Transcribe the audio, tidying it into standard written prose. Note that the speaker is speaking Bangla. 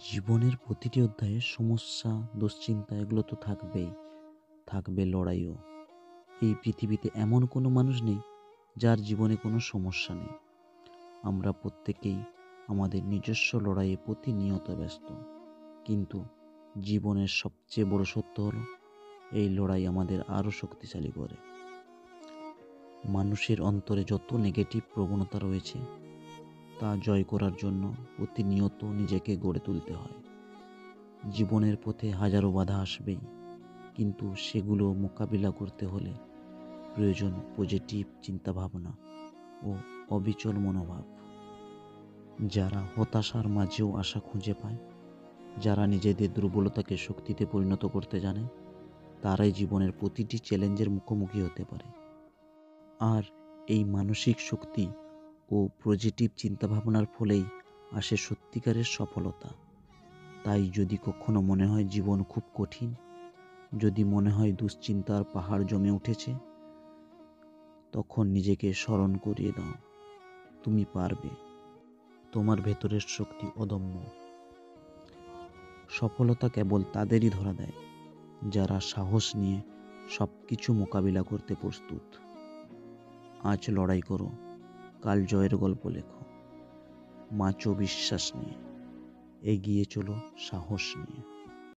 জীবনের প্রতিটি অধ্যায়ে সমস্যা, দুশ্চিন্তা এগুলো তো থাকবেই, থাকবে লড়াইও। এই পৃথিবীতে এমন কোনো মানুষ নেই যার জীবনে কোনো সমস্যা নেই। আমরা প্রত্যেকেই আমাদের নিজস্ব লড়াইয়ে প্রতিনিয়ত ব্যস্ত, কিন্তু জীবনের সবচেয়ে বড় সত্য হলো এই লড়াই আমাদের আরও শক্তিশালী করে। মানুষের অন্তরে যত নেগেটিভ প্রবণতা রয়েছে তা জয় করার জন্য প্রতিনিয়ত নিজেকে গড়ে তুলতে হয়। জীবনের পথে হাজারো বাধা আসবেই, কিন্তু সেগুলো মোকাবিলা করতে হলে প্রয়োজন পজিটিভ চিন্তাভাবনা ও অবিচল মনোভাব। যারা হতাশার মাঝেও আশা খুঁজে পায়, যারা নিজেদের দুর্বলতাকে শক্তিতে পরিণত করতে জানে, তারাই জীবনের প্রতিটি চ্যালেঞ্জের মুখোমুখি হতে পারে। আর এই মানসিক শক্তি ও পজিটিভ চিন্তাভাবনার ফলেই আসে সত্যিকারের সফলতা। তাই যদি কখনো মনে হয় জীবন খুব কঠিন, যদি মনে হয় দুশ্চিন্তার পাহাড় জমে উঠেছে, তখন নিজেকে স্মরণ করিয়ে দাও, তুমি পারবে। তোমার ভেতরের শক্তি অদম্য। সফলতা কেবল তাদেরই ধরা দেয় যারা সাহস নিয়ে সব কিছু মোকাবিলা করতে প্রস্তুত। আজ লড়াই করো, কাল জয়ের গল্প লেখো। বাঁচো বিশ্বাস নিয়ে, এগিয়ে চলো সাহস নিয়ে।